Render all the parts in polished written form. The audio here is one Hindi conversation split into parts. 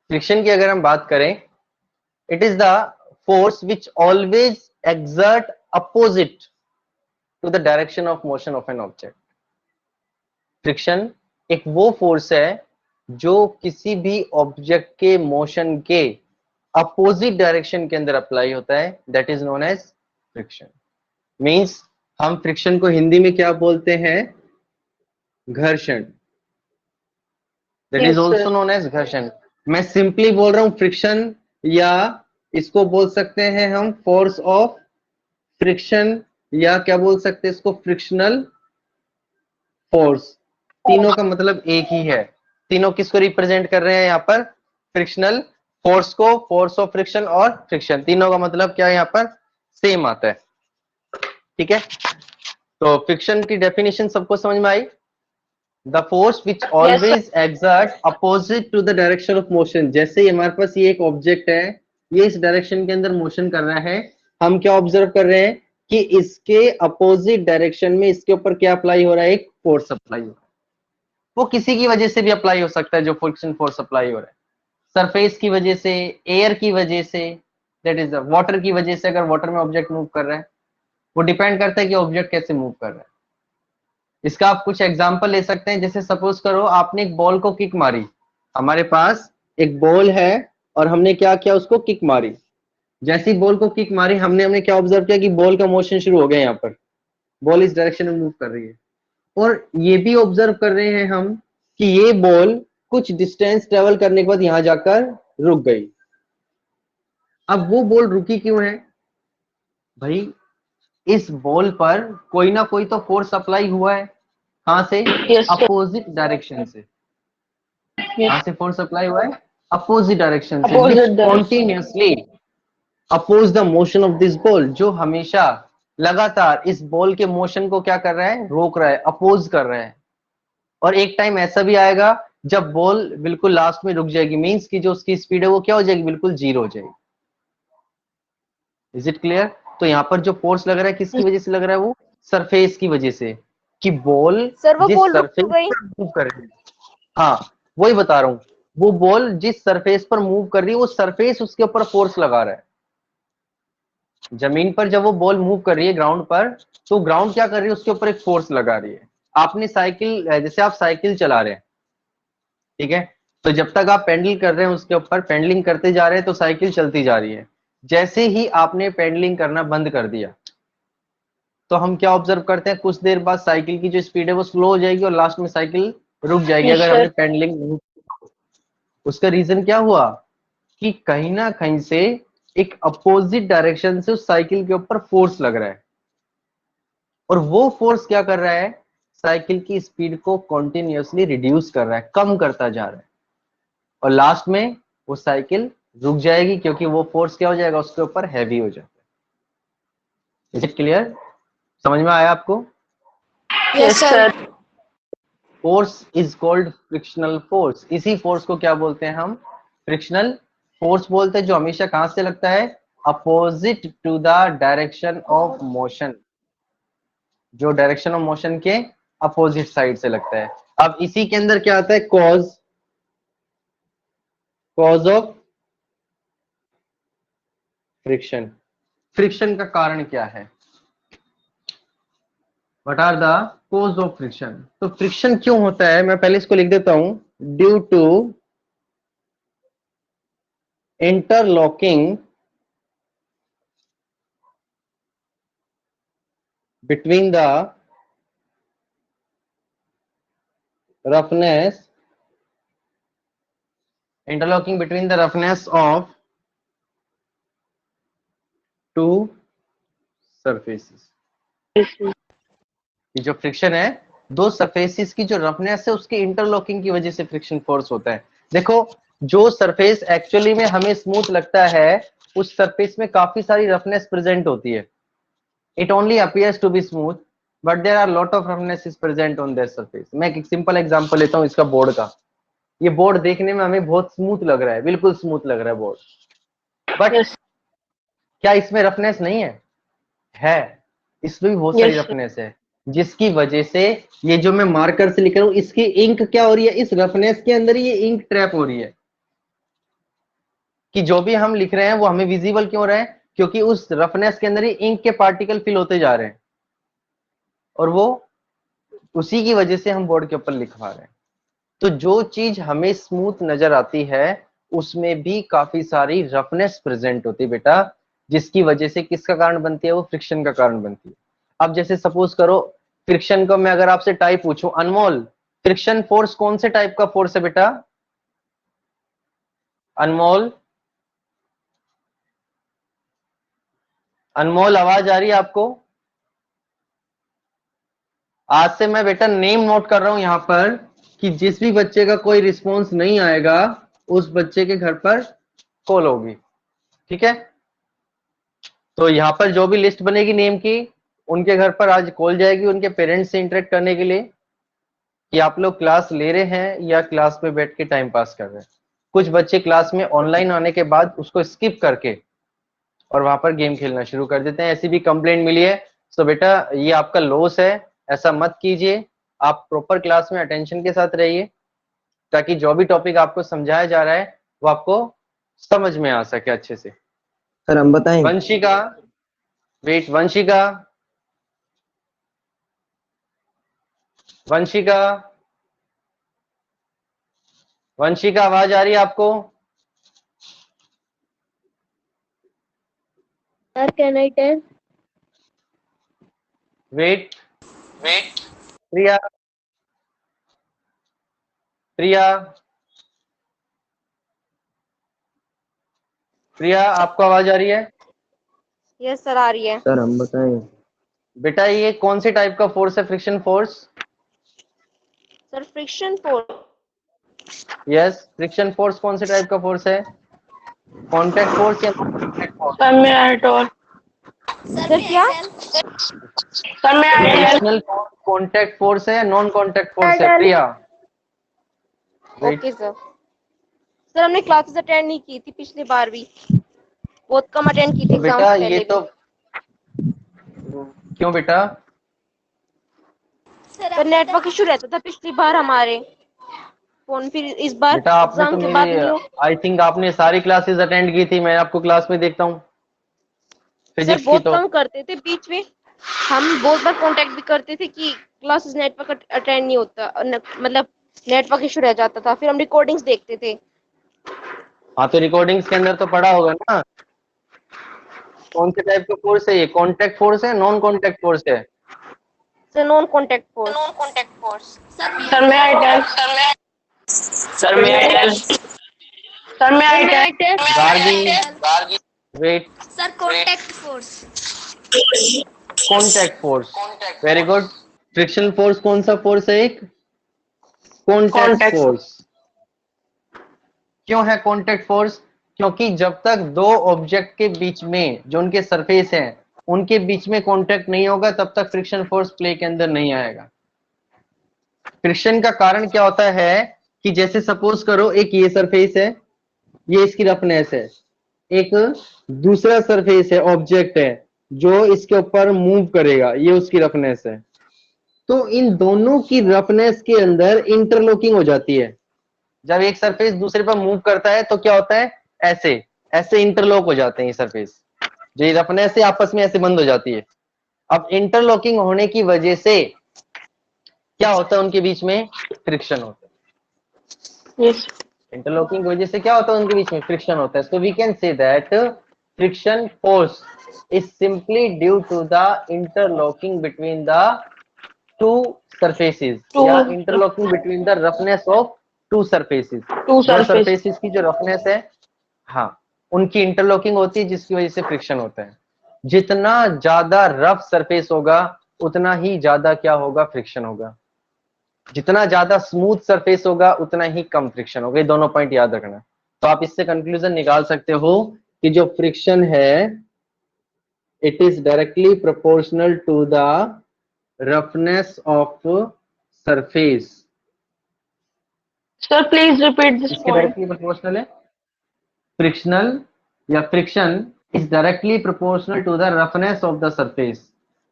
फ्रिक्शन की अगर हम बात करें, it is the force which always exert opposite to the direction of motion of an object. Friction एक वो फोर्स है जो किसी भी ऑब्जेक्ट के मोशन के अपोजिट डायरेक्शन के अंदर अप्लाई होता है, that is known as friction. Means हम फ्रिक्शन को हिंदी में क्या बोलते हैं? घर्षण। That is also known as घर्षण। मैं सिंपली बोल रहा हूं फ्रिक्शन, या इसको बोल सकते हैं हम फोर्स ऑफ फ्रिक्शन, या क्या बोल सकते हैं इसको? Frictional force. तीनों का मतलब एक ही है। तीनों किसको रिप्रेजेंट कर रहे हैं यहाँ पर? फ्रिक्शनल फोर्स को, फोर्स ऑफ फ्रिक्शन और फ्रिक्शन, तीनों का मतलब क्या है यहाँ पर? सेम आता है। ठीक है, तो फ्रिक्शन की डेफिनेशन सबको समझ में आई? The force which always exert opposite to the direction of motion. जैसे ही हमारे पास ये एक ऑब्जेक्ट है, ये इस डायरेक्शन के अंदर मोशन कर रहा है, हम क्या ऑब्जर्व कर रहे हैं कि इसके अपोजिट डायरेक्शन में इसके ऊपर क्या अप्लाई हो रहा है? एक फोर्स अप्लाई हो रहा है। वो किसी की वजह से भी अप्लाई हो सकता है, जो फ्रिक्शन फोर्स अप्लाई हो रहा है, सरफेस की वजह से, एयर की वजह से, दैट इज वाटर की वजह से। अगर वाटर में ऑब्जेक्ट मूव कर रहा है, वो डिपेंड करता है कि ऑब्जेक्ट कैसे मूव कर रहा है। इसका आप कुछ एग्जांपल ले सकते हैं। जैसे सपोज करो आपने एक बॉल को किक मारी, हमारे पास एक बॉल है और हमने क्या किया? उसको किक मारी। जैसी बॉल को किक मारी, हमने क्या ऑब्जर्व किया कि बॉल का मोशन शुरू हो गया। यहाँ पर बॉल इस डायरेक्शन में मूव कर रही है, और ये भी ऑब्जर्व कर रहे हैं हम कि ये बॉल कुछ डिस्टेंस ट्रेवल करने के बाद यहां जाकर रुक गई। अब वो बॉल रुकी क्यों है भाई? इस बॉल पर कोई ना कोई तो फोर्स अप्लाई हुआ है। कहां से? अपोजिट डायरेक्शन से। कहां से फोर्स अप्लाई हुआ है? अपोजिट डायरेक्शन से, which continuously oppose the motion of this ball, जो हमेशा लगातार इस बॉल के मोशन को क्या कर रहा है? रोक रहा है, अपोज कर रहा है। और एक टाइम ऐसा भी आएगा जब बॉल बिल्कुल लास्ट में रुक जाएगी, मींस कि जो उसकी स्पीड है वो क्या हो जाएगी? बिल्कुल जीरो हो जाएगी। Is it clear? तो यहाँ पर जो फोर्स लग रहा है किसकी वजह से लग रहा है? वो सरफेस की वजह से, कि बॉल जिस सरफेस पर मूव कर रही है। हाँ, वही बता रहा हूं, वो बॉल जिस सरफेस पर मूव कर रही है, वो सरफेस उसके ऊपर फोर्स लगा रहा है। जमीन पर जब वो बॉल मूव कर रही है ग्राउंड पर, तो ग्राउंड क्या कर रही है? उसके ऊपर एक फोर्स लगा रही है। आपने साइकिल, जैसे आप साइकिल चला रहे हैं, ठीक है, तो जब तक आप पेडलिंग कर रहे हैं उसके ऊपर, पेडलिंग करते जा रहे हैं तो साइकिल चलती जा रही है। जैसे ही आपने पेडलिंग करना बंद कर दिया, तो हम क्या ऑब्जर्व करते हैं? कुछ देर बाद साइकिल की जो स्पीड है वो स्लो हो जाएगी और लास्ट में साइकिल रुक जाएगी, अगर हमने पेडलिंग नहीं। उसका रीजन क्या हुआ? कि कहीं ना कहीं से एक अपोजिट डायरेक्शन से उस साइकिल के ऊपर फोर्स लग रहा है, और वो फोर्स क्या कर रहा है? साइकिल की स्पीड को कॉन्टिन्यूसली रिड्यूस कर रहा है, कम करता जा रहा है, और लास्ट में वो साइकिल रुक जाएगी, क्योंकि वो फोर्स क्या हो जाएगा? उसके ऊपर हैवी हो जाता है। Is it clear? समझ में आया आपको? Yes sir. Force is called frictional force. इसी फोर्स को क्या बोलते हैं हम? फ्रिक्शनल फोर्स बोलते हैं, जो हमेशा कहां से लगता है? Opposite to the direction of motion, जो डायरेक्शन ऑफ मोशन के अपोजिट साइड से लगता है। अब इसी के अंदर क्या आता है? Cause, cause of friction. Friction का कारण क्या है? What are the cause of friction? तो फ्रिक्शन क्यों होता है, मैं पहले इसको लिख देता हूं। Due to interlocking between the roughness, interlocking between the roughness of two surfaces। ये जो फ्रिक्शन है, दो सरफेसिस की जो रफनेस है उसकी इंटरलॉकिंग की वजह से फ्रिक्शन फोर्स होता है। देखो, जो सरफेस एक्चुअली में हमें स्मूथ लगता है, उस सरफेस में काफी सारी रफनेस प्रेजेंट होती है। It only appears to be smooth, but there are lot of roughness is present on that surface. मैं एक सिंपल एग्जांपल लेता हूं इसका, बोर्ड का। ये बोर्ड देखने में हमें बहुत स्मूथ लग रहा है, बिल्कुल स्मूथ लग रहा है बोर्ड, बट क्या इसमें रफनेस नहीं है? है, इसमें भी बहुत सारी रफनेस है, जिसकी वजह से ये जो मैं मार्कर से लिख रहा हूं, इसकी इंक क्या हो रही है? इस रफनेस के अंदर ये इंक ट्रैप हो रही है। कि जो भी हम लिख रहे हैं वो हमें विजिबल क्यों रहे हैं, क्योंकि उस रफनेस के अंदर ही इंक के पार्टिकल फिल होते जा रहे हैं और वो उसी की वजह से हम बोर्ड के ऊपर लिखवा रहे हैं। तो जो चीज हमें स्मूथ नजर आती है उसमें भी काफी सारी रफनेस प्रेजेंट होती है बेटा, जिसकी वजह से किसका कारण बनती है, वो फ्रिक्शन का कारण बनती है। अब जैसे सपोज करो फ्रिक्शन को मैं अगर आपसे टाइप पूछूं, अनमोल फ्रिक्शन फोर्स कौन से टाइप का फोर्स है बेटा? अनमोल, अनमोल आवाज आ रही है आपको? आज से मैं बेटा नेम नोट कर रहा हूं यहां पर कि जिस भी बच्चे का कोई रिस्पॉन्स नहीं आएगा उस बच्चे के घर पर कॉल होगी, ठीक है? तो यहाँ पर जो भी लिस्ट बनेगी नेम की, उनके घर पर आज कॉल जाएगी उनके पेरेंट्स से इंटरेक्ट करने के लिए कि आप लोग क्लास ले रहे हैं या क्लास में बैठ के टाइम पास कर रहे हैं। कुछ बच्चे क्लास में ऑनलाइन आने के बाद उसको स्किप करके और वहां पर गेम खेलना शुरू कर देते हैं। ऐसी भी कंप्लेंट मिली है। तो बेटा ये आपका लॉस है, ऐसा मत कीजिए। आप प्रॉपर क्लास में अटेंशन के साथ रहिए ताकि जो भी टॉपिक आपको समझाया जा रहा है वो आपको समझ में आ सके अच्छे से। सर हम बताएं? वंशिका, वेट, वंशिका, वंशिका, वंशिका आवाज आ रही है आपको? Sir, can I tell? Wait, Priya, Priya, Priya आपको आवाज आ रही है? यस सर, आ रही है। सर हम बताएं? बेटा ये कौन से टाइप का फोर्स है, friction force? Sir friction force. Yes, friction force कौन से टाइप का फोर्स है? कांटेक्ट फोर्स या नॉन कांटेक्ट फोर्स? सर मैं आई टोल सर क्या? सर मैं I tell frictional force contact force है या नॉन कांटेक्ट फोर्स है प्रिया? Okay sir. सर हमने क्लासेस अटेंड नहीं की थी पिछली बार भी, बहुत कम अटेंड की थी तो एग्जाम बेटा से ये पहले तो भी। क्यों बेटा? सर नेटवर्क इशू रहता था पिछली बार हमारे फोन, फिर इस बार बेटा आपने एग्जाम तो के बाद मेरी नहीं हो। आई थिंक आपने सारी क्लासेस अटेंड की थी, मैं आपको क्लास में देखता हूँ सर फिजिक्स की। बहुत तो कम करते थे, बीच में हम बहुत बार कांटेक्ट भी करते थे कि क्लासेस नेटवर्क अटेंड नहीं होता, मतलब नेटवर्क इशू रह जाता था, फिर हम रिकॉर्डिंग्स देखते थे। हाँ तो रिकॉर्डिंग्स के अंदर तो पढ़ा होगा ना कौन से टाइप का फोर्स है, ये कॉन्टेक्ट फोर्स है नॉन कॉन्टेक्ट फोर्स है? Sir non contact force. Sir मैं आई टेल सर मैं आई टेल सर मैं I tell Gargi, wait, sir contact force. Contact force, very good. Friction force कौन सा फोर्स है? एक कॉन्टेक्ट कॉन्टेक्ट फोर्स। क्यों है कॉन्टेक्ट फोर्स? क्योंकि जब तक दो ऑब्जेक्ट के बीच में जो उनके सरफेस हैं उनके बीच में कांटेक्ट नहीं होगा तब तक फ्रिक्शन फोर्स प्ले के अंदर नहीं आएगा। फ्रिक्शन का कारण क्या होता है कि जैसे सपोज करो एक ये सरफेस है, ये इसकी रफनेस है, एक दूसरा सरफेस है, ऑब्जेक्ट है जो इसके ऊपर मूव करेगा, ये उसकी रफनेस है। तो इन दोनों की रफनेस के अंदर इंटरलॉकिंग हो जाती है। जब एक सरफेस दूसरे पर मूव करता है तो क्या होता है, ऐसे ऐसे इंटरलॉक हो जाते हैं ये सरफेस, जो ये रफनेस से आपस में ऐसे बंद हो जाती है। अब इंटरलॉकिंग होने की वजह से क्या होता है, उनके बीच में फ्रिक्शन होता है। यस इंटरलॉकिंग की वजह से क्या होता है, उनके बीच में फ्रिक्शन होता है। So we can say that friction force is simply due to the interlocking between the two surfaces या interlocking between the roughness of two surfaces। Two दो सरफेस surfaces की जो roughness है, हाँ, उनकी इंटरलॉकिंग होती है जिसकी वजह से फ्रिक्शन होता है। जितना ज्यादा रफ सरफेस होगा उतना ही ज्यादा क्या होगा, फ्रिक्शन होगा। जितना ज्यादा स्मूथ सरफेस होगा उतना ही कम फ्रिक्शन होगा। ये दोनों पॉइंट याद रखना। तो आप इससे कंक्लूजन निकाल सकते हो कि जो फ्रिक्शन है it is directly proportional to the roughness of surface। Sir please repeat this इसके पॉइंट। डायरेक्टली प्रोपोर्शनल है। फ्रिक्शनल या friction is directly proportional to the roughness of the surface.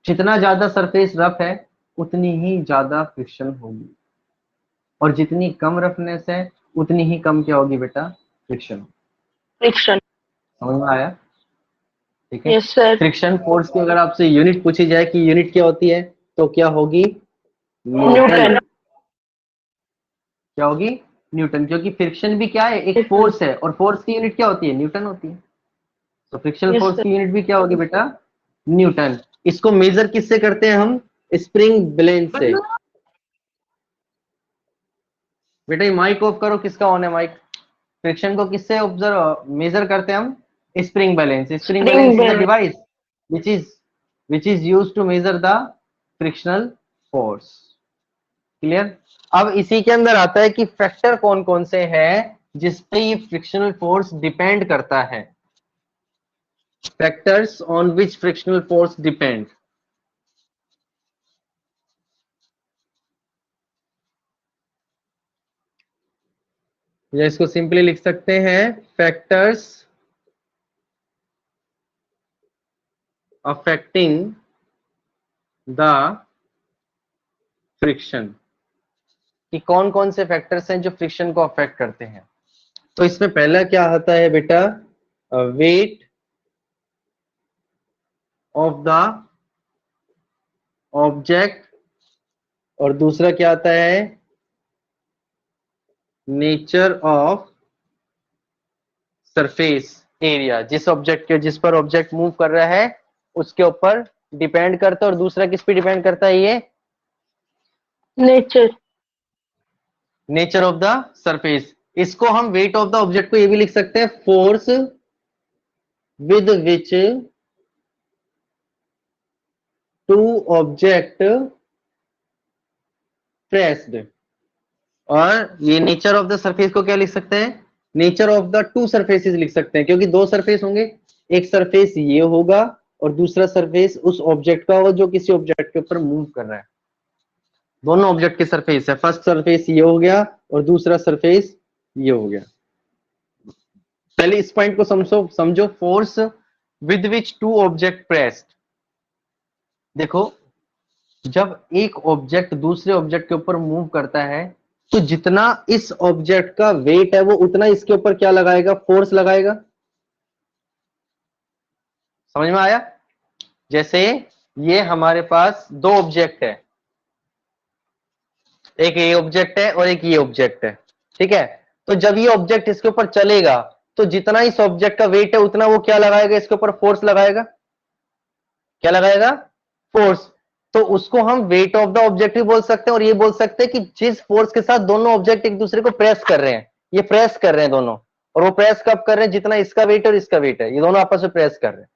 जितना ज्यादा सरफेस रफ है उतनी ही ज्यादा फ्रिक्शन होगी, और जितनी कम रफनेस है उतनी ही कम क्या होगी बेटा, फ्रिक्शन। फ्रिक्शन। समझ में आया? ठीक है। Yes sir. फ्रिक्शन फोर्स की अगर आपसे यूनिट पूछी जाए कि यूनिट क्या होती है, तो क्या होगी? न्यूटन। क्या होगी? न्यूटन, क्योंकि फ्रिक्शन भी क्या है? एक फोर्स है, और फोर्स की यूनिट क्या होती है? न्यूटन होती है। तो फ्रिक्शनल यस फोर्स सर। की यूनिट भी क्या होगी बेटा? न्यूटन। इसको मेजर किससे करते हैं हम? स्प्रिंग बैलेंस से। बेटा ये माइक ऑफ करो, किसका ऑन है माइक? फ्रिक्शन को किससे ऑब्जर्व मेजर करते हैं हम? Spring balance. Spring balance is a device which is used to measure the frictional force. Clear? अब इसी के अंदर आता है कि फैक्टर कौन कौन से हैं जिस पे ये फ्रिक्शनल फोर्स डिपेंड करता है। Factors on which frictional force depend. या इसको सिंपली लिख सकते हैं, फैक्टर्स अफेक्टिंग द फ्रिक्शन, कि कौन कौन से फैक्टर्स हैं जो फ्रिक्शन को अफेक्ट करते हैं। तो इसमें पहला क्या आता है बेटा? वेट ऑफ द ऑब्जेक्ट, और दूसरा क्या आता है? Nature of surface area. जिस पर ऑब्जेक्ट मूव कर रहा है उसके ऊपर डिपेंड करता है। और दूसरा किस पे डिपेंड करता है? ये नेचर ऑफ द सरफेस। इसको हम वेट ऑफ द ऑब्जेक्ट को ये भी लिख सकते हैं, force with which two object pressed. और ये नेचर ऑफ द सरफेस को क्या लिख सकते हैं? Nature of the two surfaces लिख सकते हैं, क्योंकि दो सरफेस होंगे। एक सरफेस ये होगा और दूसरा सरफेस उस ऑब्जेक्ट का होगा जो किसी ऑब्जेक्ट के ऊपर मूव कर रहा है। दोनों ऑब्जेक्ट के सरफेस है। फर्स्ट सरफेस ये हो गया और दूसरा सरफेस ये हो गया। पहले इस पॉइंट को समझो। Force with which two object pressed. देखो, जब एक ऑब्जेक्ट दूसरे ऑब्जेक्ट के ऊपर मूव करता है तो जितना इस ऑब्जेक्ट का वेट है वो उतना इसके ऊपर क्या लगाएगा? फोर्स लगाएगा। समझ में आया? जैसे ये हमारे पास दो ऑब्जेक्ट है, एक ये ऑब्जेक्ट है और एक ये ऑब्जेक्ट है, ठीक है? तो जब ये ऑब्जेक्ट इसके ऊपर चलेगा तो जितना इस ऑब्जेक्ट का वेट है उतना वो क्या लगाएगा? इसके ऊपर फोर्स लगाएगा। क्या लगाएगा? फोर्स। तो उसको हम वेट ऑफ द ऑब्जेक्ट भी बोल सकते हैं, और ये बोल सकते हैं कि जिस फोर्स के साथ दोनों ऑब्जेक्ट एक दूसरे को प्रेस कर रहे हैं, ये प्रेस कर रहे हैं दोनों, और वो प्रेस कब कर रहे हैं? जितना इसका वेट और इसका वेट है, ये दोनों आपस में प्रेस कर रहे हैं।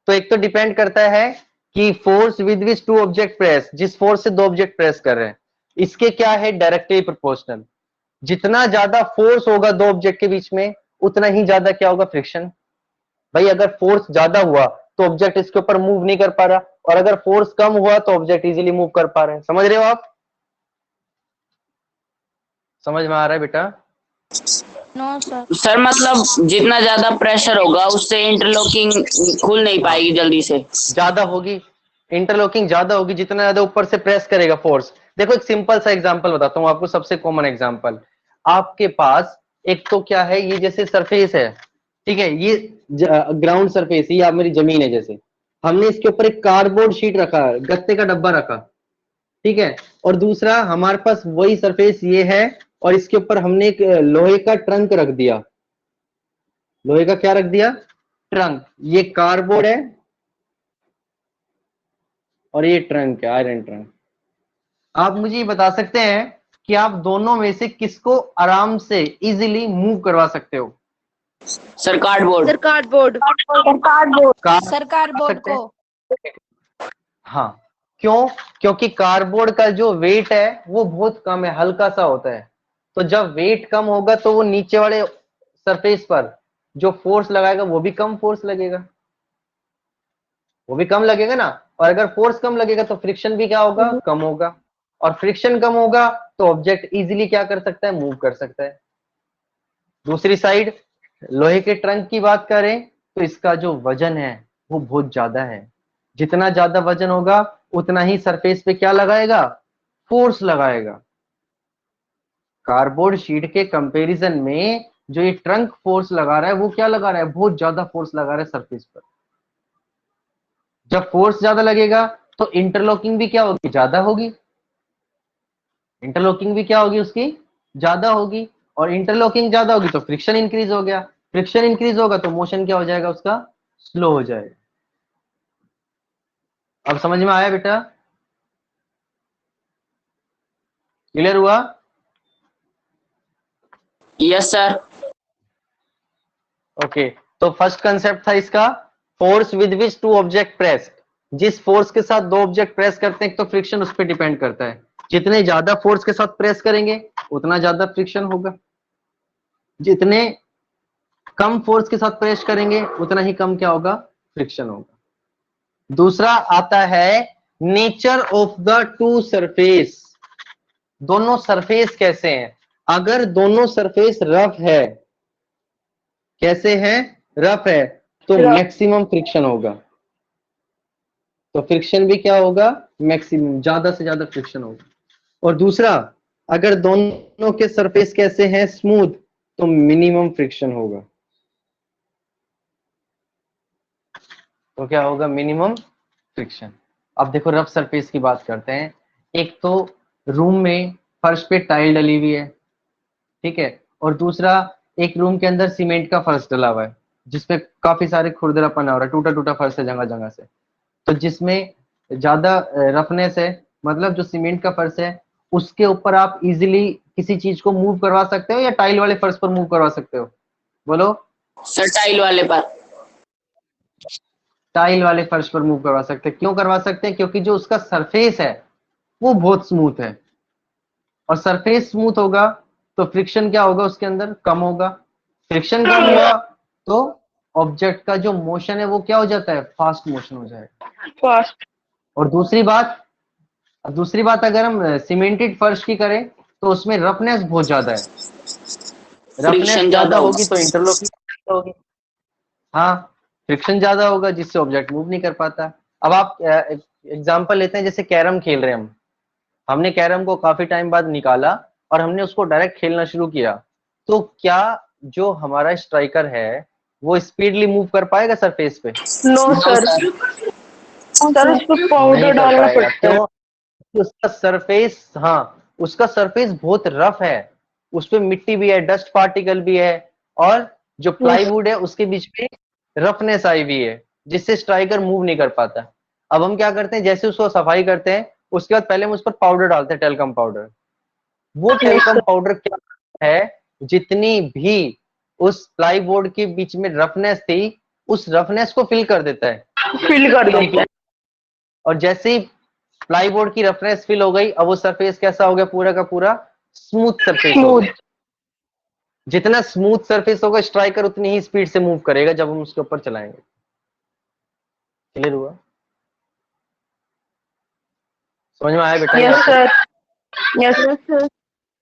तो एक तो डिपेंड करता है कि force with which two object press, जिस फोर्स से दो ऑब्जेक्ट प्रेस कर रहे हैं, इसके क्या है? Directly proportional. जितना ज्यादा फोर्स होगा दो ऑब्जेक्ट के बीच में उतना ही ज्यादा क्या होगा? फ्रिक्शन। भाई अगर फोर्स ज्यादा हुआ तो ऑब्जेक्ट इसके ऊपर मूव नहीं कर पा रहा, और अगर फोर्स कम हुआ तो ऑब्जेक्ट इजीली मूव कर पा रहे हैं। समझ रहे हो आप? समझ में आ रहा है बेटा? No sir. सर मतलब जितना ज्यादा प्रेशर होगा उससे इंटरलॉकिंग खुल नहीं पाएगी जल्दी से। ज्यादा होगी, इंटरलॉकिंग ज्यादा होगी जितना ज्यादा ऊपर से प्रेस करेगा फोर्स। देखो एक सिंपल सा एग्जांपल बताता हूं आपको, सबसे कॉमन एग्जांपल। आपके पास एक तो क्या है, ये जैसे सरफेस है, ठीक है, ये ग्राउंड सरफेस, ये आप मेरी जमीन है जैसे, हमने इसके ऊपर एक कार्डबोर्ड शीट रखा, गत्ते का डब्बा रखा, ठीक है, और दूसरा हमारे पास वही सरफेस ये है और इसके ऊपर हमने एक लोहे का ट्रंक रख दिया। लोहे का क्या रख दिया? ट्रंक। ये कार्डबोर्ड है और ये ट्रंक है, आयरन ट्रंक। आप मुझे ये बता सकते हैं कि आप दोनों में से किसको आराम से इजीली मूव करवा सकते हो? Sir cardboard. Sir cardboard. Sir cardboard को। हाँ। क्यों? क्योंकि कार्डबोर्ड का जो वेट है वो बहुत कम है, हल्का सा होता है। तो जब वेट कम होगा तो वो नीचे वाले सरफेस पर जो फोर्स लगाएगा वो भी कम फोर्स लगेगा, वो भी कम लगेगा ना। और अगर फोर्स कम लगेगा तो फ्रिक्शन भी क्या होगा? कम होगा। और फ्रिक्शन कम होगा तो ऑब्जेक्ट इजीली क्या कर सकता है? मूव कर सकता है। दूसरी साइड लोहे के ट्रंक की बात करें तो इसका जो वजन है वो बहुत ज्यादा है। जितना ज्यादा वजन होगा उतना ही सरफेस पे क्या लगाएगा? फोर्स लगाएगा। कार्डबोर्ड शीट के कंपैरिजन में जो ये ट्रंक फोर्स लगा रहा है वो क्या लगा रहा है, बहुत ज्यादा फोर्स लगा रहा है सरफेस पर। जब फोर्स ज्यादा लगेगा तो इंटरलॉकिंग भी क्या होगी, ज्यादा होगी। इंटरलॉकिंग भी क्या होगी उसकी, ज्यादा होगी। और इंटरलॉकिंग ज्यादा होगी तो फ्रिक्शन इंक्रीज हो गया, फ्रिक्शन इंक्रीज होगा तो मोशन क्या हो जाएगा उसका, स्लो हो जाएगा। अब समझ में आया बेटा, क्लियर हुआ? Yes sir. ओके, तो फर्स्ट कंसेप्ट था इसका, force with which two object press. जिस फोर्स के साथ दो ऑब्जेक्ट प्रेस करते हैं तो फ्रिक्शन उस पर डिपेंड करता है। जितने ज्यादा फोर्स के साथ प्रेस करेंगे उतना ज्यादा फ्रिक्शन होगा, जितने कम फोर्स के साथ प्रेस करेंगे उतना ही कम क्या होगा, फ्रिक्शन होगा। दूसरा आता है nature of the two surface. दोनों सरफेस कैसे हैं, अगर दोनों सरफेस रफ है, कैसे है, रफ है, तो मैक्सिमम फ्रिक्शन होगा। तो फ्रिक्शन भी क्या होगा, मैक्सिमम, ज्यादा से ज्यादा फ्रिक्शन होगा। और दूसरा, अगर दोनों के सरफेस कैसे हैं, स्मूथ, तो मिनिमम फ्रिक्शन होगा। तो क्या होगा, मिनिमम फ्रिक्शन। अब देखो रफ सरफेस की बात करते हैं। एक तो रूम में फर्श पे टाइल डली हुई है, ठीक है, और दूसरा एक रूम के अंदर सीमेंट का फर्श डला हुआ है जिसमें काफी सारे खुरदरापन हो रहा है, टूटा टूटा फर्श है जगह जगह से। तो जिसमें ज्यादा रफनेस है, मतलब जो सीमेंट का फर्श है उसके ऊपर आप इजीली किसी चीज को मूव करवा सकते हो या टाइल वाले फर्श पर मूव करवा सकते हो, बोलो? सर टाइल वाले पर। टाइल वाले फर्श पर मूव करवा सकते हैं। क्यों करवा सकते हैं, क्योंकि जो उसका सरफेस है वो बहुत स्मूथ है, और सरफेस स्मूथ होगा तो फ्रिक्शन क्या होगा, उसके अंदर कम होगा। फ्रिक्शन कम हुआ तो ऑब्जेक्ट का जो मोशन है वो क्या हो जाता है, फास्ट मोशन हो जाएगा। फास्ट। और दूसरी बात अगर हम सीमेंटेड फर्श की करें तो उसमें रफनेस बहुत ज्यादा है, रफनेस फ्रिक्शन ज्यादा ज्यादा होगी तो होगा। इंटरलॉकिंग होगी। हाँ, फ्रिक्शन ज्यादा होगा जिससे ऑब्जेक्ट मूव नहीं कर पाता। अब आप एग्जांपल लेते हैं, जैसे कैरम खेल रहे हैं हमने कैरम को काफी टाइम बाद निकाला और हमने उसको डायरेक्ट खेलना शुरू किया, तो क्या जो हमारा स्ट्राइकर है वो स्पीडली मूव कर पाएगा सरफेस पे? No sir. सर उस पर पाउडर नहीं कर डालना पाएगा। पड़ता है। क्यों? उसका सरफेस, हाँ, उसका सरफेस बहुत रफ है, उस पे मिट्टी भी है, डस्ट पार्टिकल भी है, और जो प्लाईवुड है उसके बीच में रफनेस आई हुई है जिससे स्ट्राइकर मूव नहीं कर पाता। अब हम क्या करते हैं, जैसे उसको सफाई करते हैं उसके बाद पहले हम उस पर पाउडर डालते हैं, टेल्कम पाउडर। वो टेल्कम पाउडर क्या है, जितनी भी उस प्लाईबोर्ड के बीच में रफनेस थी उस रफनेस को फिल कर देता है, फिल कर देता है। और जैसे ही प्लाईबोर्ड की रफनेस फिल हो गई, अब वो सरफेस कैसा हो गया, पूरा का पूरा स्मूथ सरफेस हो गया। जितना स्मूथ सरफेस होगा स्ट्राइकर उतनी ही स्पीड से मूव करेगा जब हम उसके ऊपर चलाएंगे। क्लियर हुआ, समझ में आया बेटा? Yes sir. Yes sir.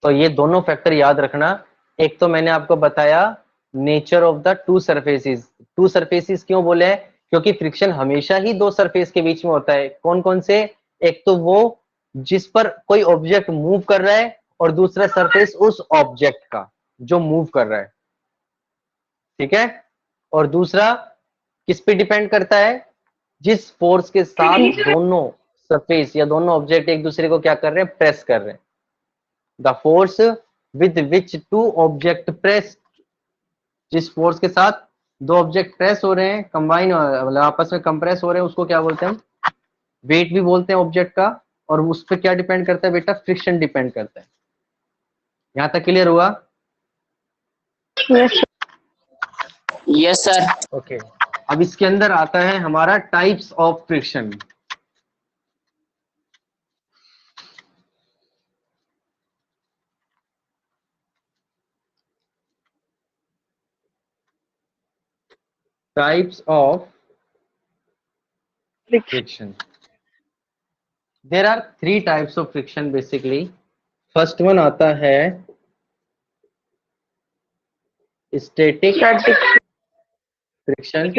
तो ये दोनों फैक्टर याद रखना। एक तो मैंने आपको बताया nature of the two surfaces. To surfaces क्यों बोले हैं, क्योंकि फ्रिक्शन हमेशा ही दो सरफेस के बीच में होता है। कौन कौन से? एक तो वो जिस पर कोई ऑब्जेक्ट मूव कर रहा है, और दूसरा सरफेस उस ऑब्जेक्ट का जो मूव कर रहा है, ठीक है। और दूसरा किस पे डिपेंड करता है, जिस फोर्स के साथ दोनों सरफेस या दोनों ऑब्जेक्ट एक दूसरे को क्या कर रहे हैं, प्रेस कर रहे हैं। The force with which two object press, जिस फोर्स के साथ दो ऑब्जेक्ट प्रेस हो रहे हैं, कंबाइन मतलब आपस में कंप्रेस हो रहे हैं, उसको क्या बोलते हैं हम, वेट भी बोलते हैं ऑब्जेक्ट का। और उस पर क्या डिपेंड करता है बेटा, फ्रिक्शन डिपेंड करता है। यहां तक क्लियर हुआ? Yes sir. ओके, अब इसके अंदर आता है हमारा types of friction. Types of friction. There are three types of friction basically. First one आता है static friction.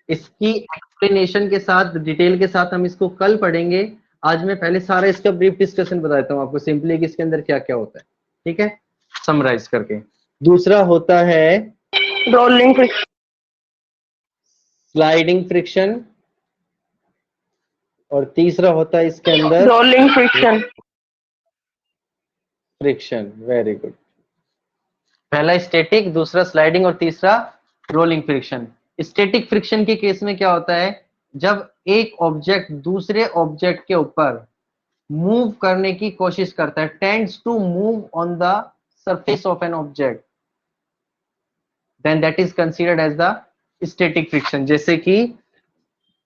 इसकी एक्सप्लेनेशन के साथ, डिटेल के साथ हम इसको कल पढ़ेंगे। आज मैं पहले सारा इसका ब्रीफ डिस्कशन बताता हूँ आपको, सिंपली कि इसके अंदर क्या क्या होता है, ठीक है, समराइज करके। दूसरा होता है रोलिंग फ्रिक्शन, स्लाइडिंग फ्रिक्शन, और तीसरा होता है इसके अंदर rolling friction, friction. Very good. पहला स्टैटिक, दूसरा स्लाइडिंग और तीसरा रोलिंग फ्रिक्शन। स्टैटिक फ्रिक्शन के केस में क्या होता है, जब एक ऑब्जेक्ट दूसरे ऑब्जेक्ट के ऊपर मूव करने की कोशिश करता है, tends to move on the surface of an object, then that is considered as the static friction. जैसे कि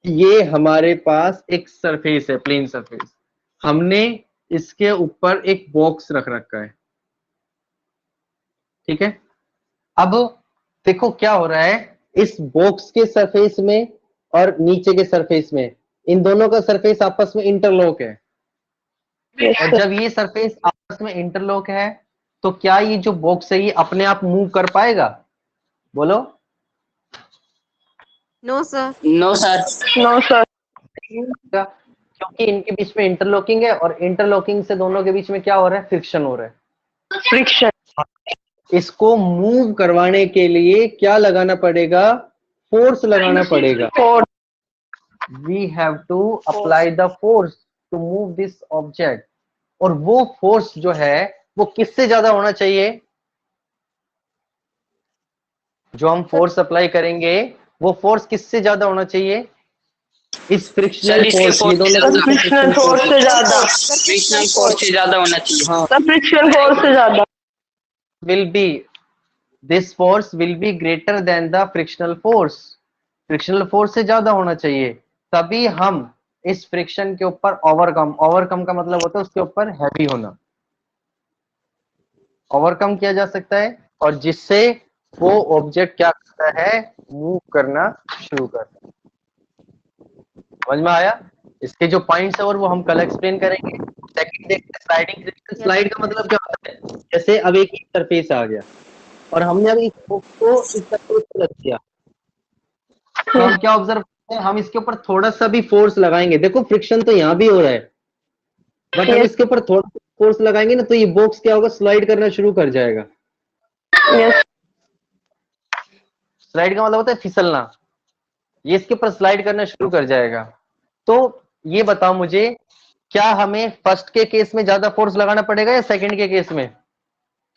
ये हमारे पास एक सरफेस है, प्लेन सरफेस, हमने इसके ऊपर एक बॉक्स रख रखा है, ठीक है। अब देखो क्या हो रहा है, इस बॉक्स के सरफेस में और नीचे के सरफेस में, इन दोनों का सरफेस आपस में इंटरलॉक है। और जब ये सरफेस आपस में इंटरलॉक है, तो क्या ये जो बॉक्स है ये अपने आप मूव कर पाएगा? बोलो। No sir. No sir, no sir, क्योंकि इनके बीच में इंटरलॉकिंग है, और इंटरलॉकिंग से दोनों के बीच में क्या हो रहा है, फ्रिक्शन हो रहा है। फ्रिक्शन, इसको मूव करवाने के लिए क्या लगाना पड़ेगा, फोर्स लगाना पड़ेगा। Force, we have to apply the force to move this object. और वो फोर्स जो है वो किससे ज्यादा होना चाहिए? जो हम फोर्स अप्लाई करेंगे वो फोर्स किससे ज्यादा होना चाहिए? इस फ्रिक्शनल फोर्स, ये दोनों फ्रिक्शनल फोर्स से ज्यादा, फ्रिक्शनल फोर्स से ज्यादा होना चाहिए। हाँ, फ्रिक्शनल फोर्स से ज्यादा, will be, this force will be greater than the frictional force। Frictional force से ज्यादा होना चाहिए, तभी हम इस फ्रिक्शन के ऊपर ओवरकम का मतलब होता है उसके ऊपर हैवी होना, ओवरकम किया जा सकता है, और जिससे वो ऑब्जेक्ट क्या करता है, मूव करना शुरू करता है। समझ में आया? इसके जो पॉइंट्स है और वो हम कल एक्सप्लेन करेंगे। सेकंड देखते हैं स्लाइडिंग फ्रिक्शन। स्लाइड का मतलब क्या होता है, जैसे अब एक सरफेस आ गया और हमने अब इस बॉक्स को इस सरफेस पे रख दिया, तो हम क्या ऑब्जर्व करते हैं, हम इसके ऊपर थोड़ा सा भी फोर्स लगाएंगे, देखो फ्रिक्शन तो यहाँ भी हो रहा है, बट हम इसके ऊपर थोड़ा सा फोर्स लगाएंगे ना, तो ये बॉक्स क्या होगा, स्लाइड करना शुरू कर जाएगा। स्लाइड का मतलब होता है फिसलना, ये इसके ऊपर स्लाइड करना शुरू कर जाएगा। तो ये बताओ मुझे, क्या हमें फर्स्ट के केस में ज्यादा फोर्स लगाना पड़ेगा या सेकंड के केस में?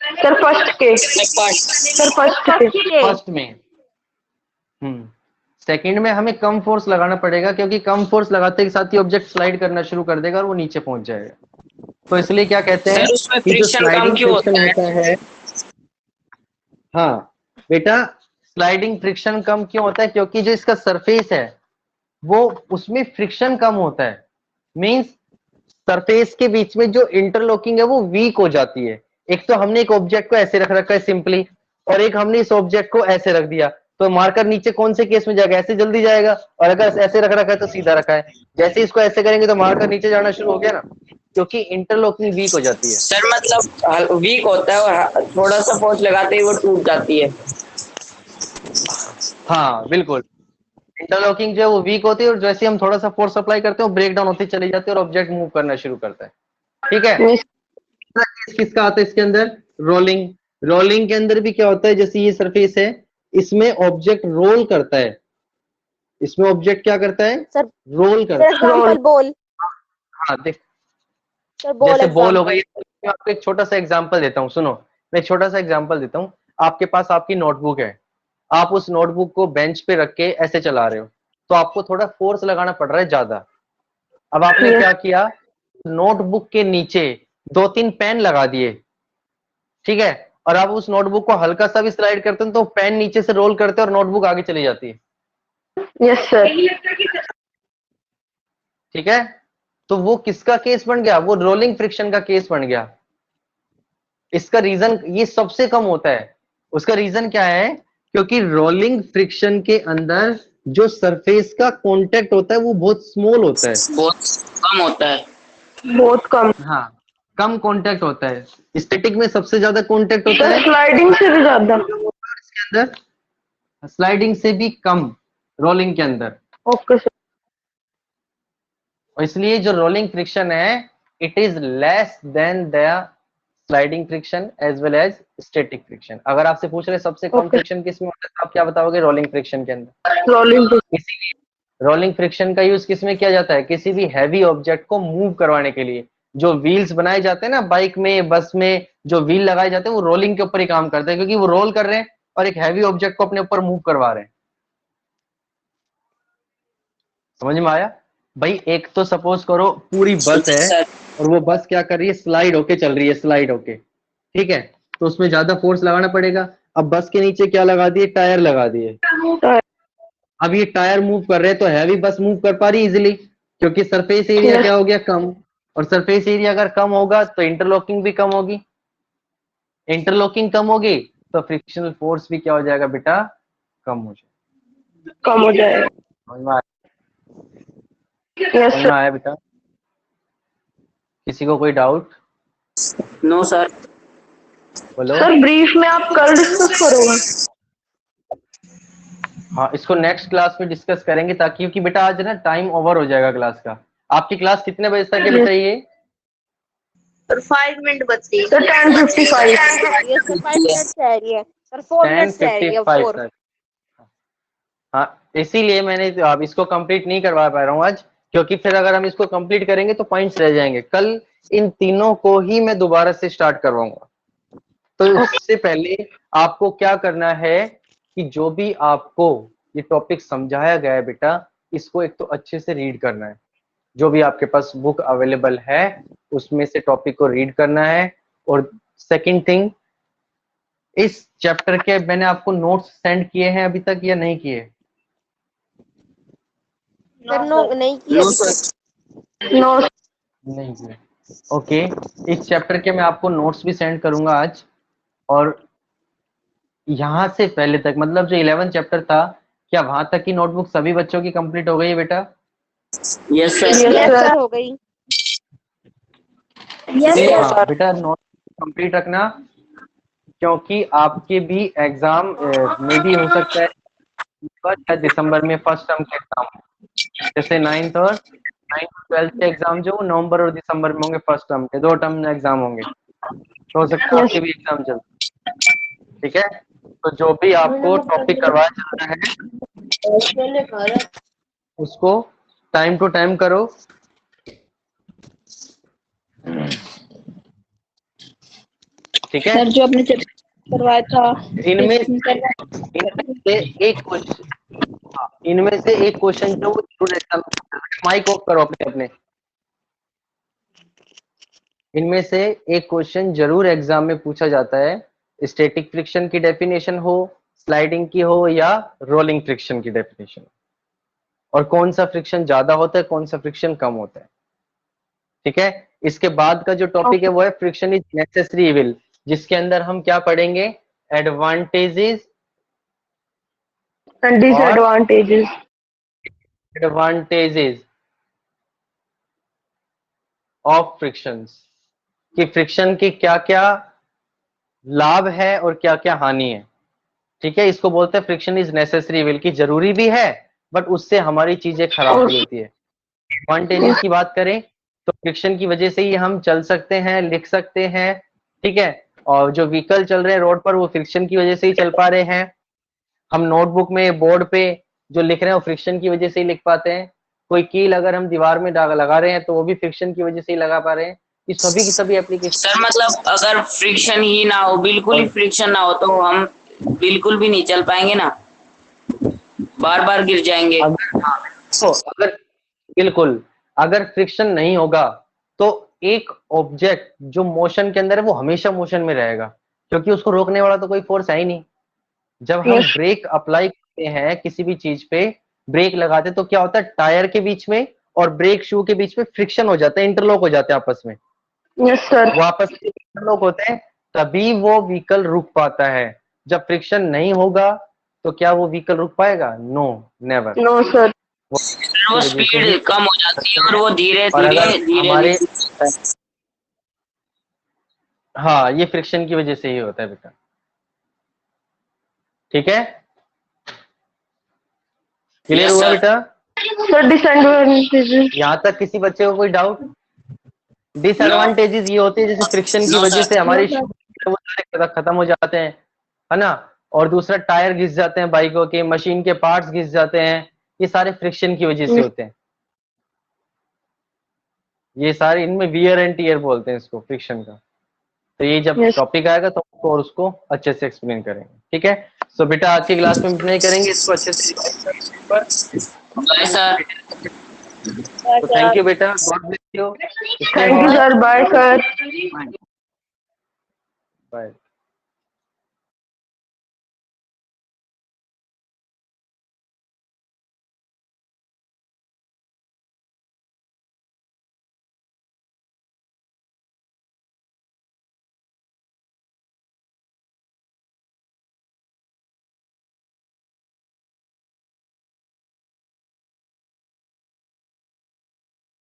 सर फर्स्ट के, सर फर्स्ट के, फर्स्ट में। सेकंड में हमें कम फोर्स लगाना पड़ेगा, क्योंकि कम फोर्स लगाते के साथ ही ऑब्जेक्ट स्लाइड करना शुरू कर देगा और वो नीचे पहुंच जाएगा। तो इसलिए क्या कहते हैं कि जो स्लाइडिंग फ्रिक्शन होता है, हाँ बेटा, स्लाइडिंग फ्रिक्शन कम क्यों होता है? क्योंकि जो इसका सरफेस है वो, उसमें फ्रिक्शन कम होता है, मींस सरफेस के बीच में जो इंटरलॉकिंग है वो वीक हो जाती है। एक तो हमने एक ऑब्जेक्ट को ऐसे रख रखा है सिंपली, और एक हमने इस ऑब्जेक्ट को ऐसे रख दिया, तो मार्कर नीचे कौन से केस में जाएगा, ऐसे जल्दी जाएगा, और अगर ऐसे रख रखा है तो सीधा रखा है। जैसे इसको ऐसे करेंगे तो मार्कर नीचे जाना शुरू हो गया ना, क्योंकि इंटरलॉकिंग वीक हो जाती है। सर मतलब वीक होता है और थोड़ा सा फोर्स लगाते ही वो टूट जाती है। हाँ बिल्कुल, इंटरलॉकिंग जो है वो वीक होती है, और जैसे हम थोड़ा सा फोर्स अप्लाई करते हैं वो ब्रेक डाउन होती चली जाती है और ऑब्जेक्ट मूव करना शुरू करता है। ठीक है, किसका आता है इसके अंदर, रोलिंग। रोलिंग के अंदर भी क्या होता है, जैसे ये सरफेस है, इसमें ऑब्जेक्ट रोल करता है, इसमें ऑब्जेक्ट क्या करता है, सर रोल करता है। एग्जांपल बोल, हाँ देख, सर बोल जैसे बॉल हो एग्जांपल। गई, मैं आपको एक छोटा सा एग्जांपल देता हूँ, सुनो, मैं एक छोटा सा एग्जांपल देता हूँ। आपके पास आपकी नोटबुक है, आप उस नोटबुक को बेंच पे रख के ऐसे चला रहे हो, तो आपको थोड़ा फोर्स लगाना पड़ रहा है ज्यादा। अब आपने क्या किया, नोटबुक के नीचे 2-3 पेन लगा दिए, ठीक है, और आप उस नोटबुक को हल्का सा भी स्लाइड करते हो तो पेन नीचे से रोल करते हैं और नोटबुक आगे चली जाती है। यस सर, ठीक है, तो वो किसका केस बन गया, वो रोलिंग फ्रिक्शन का केस बन गया। इसका रीजन ये सबसे कम होता है, उसका रीजन क्या है, क्योंकि रोलिंग फ्रिक्शन के अंदर जो सरफेस का कांटेक्ट होता है वो बहुत स्मॉल होता है, बहुत कम होता है, बहुत कम। हाँ कम कांटेक्ट होता है। स्टैटिक में सबसे ज्यादा कांटेक्ट होता है, स्लाइडिंग से भी ज्यादा, इसके अंदर स्लाइडिंग से भी कम रोलिंग के अंदर। ओके सर, और इसलिए जो रोलिंग फ्रिक्शन है, it is less than the sliding friction as well as static friction. अगर आपसे पूछ रहे सबसे कम फ्रिक्शन किस में होता है तो आप क्या बताओगे? रोलिंग फ्रिक्शन के अंदर। रोलिंग फ्रिक्शन का यूज किस में किया जाता है? किसी भी हैवी ऑब्जेक्ट को मूव करवाने के लिए। जो व्हील्स बनाए जाते हैं ना बाइक में, बस में, जो व्हील लगाए जाते हैं वो रोलिंग के ऊपर ही काम करते हैं, क्योंकि वो रोल कर रहे हैं और एक हैवी ऑब्जेक्ट को अपने ऊपर मूव करवा रहे हैं। समझ में आया भाई? एक तो सपोज करो पूरी बस है और वो बस क्या कर रही है? स्लाइड होके चल रही है, स्लाइड होके, ठीक है, तो उसमें ज्यादा फोर्स लगाना पड़ेगा। अब बस के नीचे क्या लगा दिए? टायर लगा दिए। अब ये टायर मूव कर रहे हैं तो हैवी बस मूव कर पा रही इजिली, क्योंकि सरफेस एरिया क्या हो गया? कम। और सरफेस एरिया अगर कम होगा तो इंटरलॉकिंग भी कम होगी। इंटरलॉकिंग कम होगी तो फ्रिक्शनल फोर्स भी क्या हो जाएगा बेटा? कम हो जाएगा। कम हो जाएगा। समझ में आया? यस समझ में आया बेटा? किसी को कोई डाउट? No sir. बोलो। सर ब्रीफ में आप कल डिस्कस करोगे? हाँ, इसको नेक्स्ट क्लास में डिस्कस करेंगे, ताकि क्योंकि बेटा आज ना टाइम ओवर हो जाएगा क्लास का। आपकी क्लास कितने बजे तक है बेटा? ये सर 5 मिनट बचती है। सर 10:55। ये सर 5 मिनट से आ रही है सर, 4 मिनट से आ रही है 10:55 4। तक। हाँ, इसीलिए मैंने अब इसको कंप्लीट नहीं करवा पा रहा हूँ आज, क्योंकि फिर अगर हम इसको कंप्लीट करेंगे तो पॉइंट्स रह जाएंगे। कल इन तीनों को ही मैं दोबारा से स्टार्ट करवाऊंगा। तो उससे पहले आपको क्या करना है कि जो भी आपको ये टॉपिक समझाया गया है बेटा, इसको एक तो अच्छे से रीड करना है। जो भी आपके पास बुक अवेलेबल है उसमें से टॉपिक को रीड करना है। और सेकंड थिंग, इस चैप्टर के मैंने आपको नोट्स सेंड किए हैं अभी तक या नहीं किए? सर नो नहीं किया अभी तक। नो नहीं किए। ओके, इस चैप्टर के मैं आपको नोट्स भी सेंड करूंगा आज। और यहाँ से पहले तक, मतलब जो 11 चैप्टर था, क्या वहां तक की नोटबुक सभी बच्चों की कंप्लीट हो गई है बेटा? Yes yes sir. सर हो गई। हाँ बेटा, नोट कंप्लीट रखना, क्योंकि आपके भी एग्जाम में भी हो सकता है शायद दिसंबर में फर्स्ट टर्म के एग्जाम, जैसे 9th और 12th के एग्जाम जो नवंबर और दिसंबर में होंगे, फर्स्ट टर्म के 2 टर्म एग्जाम होंगे, तो हो सकता है आपके भी एग्जाम चल। ठीक है, तो जो भी आपको टॉपिक करवाया जा रहा है उसको टाइम टू टाइम करो। ठीक है, सर जो आपने करवाया था इनमें से एक क्वेश्चन, इनमें से एक क्वेश्चन जो वो जरूर एग्जाम, माइक ऑफ करो अपने अपने। इनमें से एक क्वेश्चन जरूर एग्जाम में पूछा जाता है, स्टैटिक फ्रिक्शन की डेफिनेशन हो, स्लाइडिंग की हो, या रोलिंग फ्रिक्शन की डेफिनेशन, और कौन सा फ्रिक्शन ज्यादा होता है, कौन सा फ्रिक्शन कम होता है। ठीक है, इसके बाद का जो टॉपिक है वो है फ्रिक्शन इज नेसेसरी इविल, जिसके अंदर हम क्या पढ़ेंगे? Advantages and disadvantages. Advantages of frictions, कि फ्रिक्शन के क्या क्या लाभ है और क्या क्या हानि है। ठीक है, इसको बोलते हैं फ्रिक्शन इज नेसेसरी इविल, की जरूरी भी है बट उससे हमारी चीजें खराब भी होती है। एडवांटेजेस की बात करें तो फ्रिक्शन की वजह से ही हम चल सकते हैं, लिख सकते हैं। ठीक है, और जो व्हीकल चल रहे हैं रोड पर वो फ्रिक्शन की वजह से ही चल पा रहे हैं। हम नोटबुक में, बोर्ड पे जो लिख रहे हैं वो फ्रिक्शन की वजह से ही लिख पाते हैं। कोई कील अगर हम दीवार में लगा रहे हैं तो वो भी फ्रिक्शन की वजह से ही लगा पा रहे हैं। ये सभी की सभी एप्लीकेशन। सर मतलब अगर फ्रिक्शन ही ना हो, बिल्कुल ही फ्रिक्शन ना हो, तो हम बिल्कुल भी नहीं चल पाएंगे ना, बार बार गिर जाएंगे। अगर बिल्कुल, अगर फ्रिक्शन नहीं होगा तो एक ऑब्जेक्ट जो मोशन के अंदर है वो हमेशा मोशन में रहेगा, क्योंकि उसको रोकने वाला तो कोई फोर्स है ही नहीं। जब हम ब्रेक अप्लाई करते हैं किसी भी चीज पे, ब्रेक लगाते तो क्या होता है? टायर के बीच में और ब्रेक शू के बीच में फ्रिक्शन हो जाता है, इंटरलॉक हो जाते हैं आपस में। Yes sir. वो आपस में इंटरलॉक होते हैं तभी वो व्हीकल रुक पाता है। जब फ्रिक्शन नहीं होगा तो क्या वो व्हीकल रुक पाएगा? No, never. No sir. वो स्पीड कम हो जाती है और वो धीरे और धीरे अगर धीरे हमारे, हाँ, ये फ्रिक्शन की वजह से ही होता है बेटा। ठीक है, क्लियर हुआ बेटा? Sir disadvantages. यहाँ तक किसी बच्चे को कोई डाउट? डिसएडवांटेजेस ये होते हैं, जैसे फ्रिक्शन की No, वजह sir. से हमारी वो सारे खत्म हो जाते हैं, है ना। और दूसरा टायर घिस जाते हैं बाइकों के, मशीन के पार्ट्स घिस जाते हैं, ये सारे फ्रिक्शन की वजह से होते हैं। ये सारे इनमें वियर एंड टीयर बोलते हैं इसको, फ्रिक्शन का। तो ये जब Yes. टॉपिक आएगा तो आपको और उसको अच्छे से एक्सप्लेन करेंगे, ठीक है। सो बेटा आज की क्लास में इतना ही करेंगे, इसको अच्छे से Bye, sir. तो थैंक यू बेटा, god bless you. Thank you, sir. Bye, sir. Bye.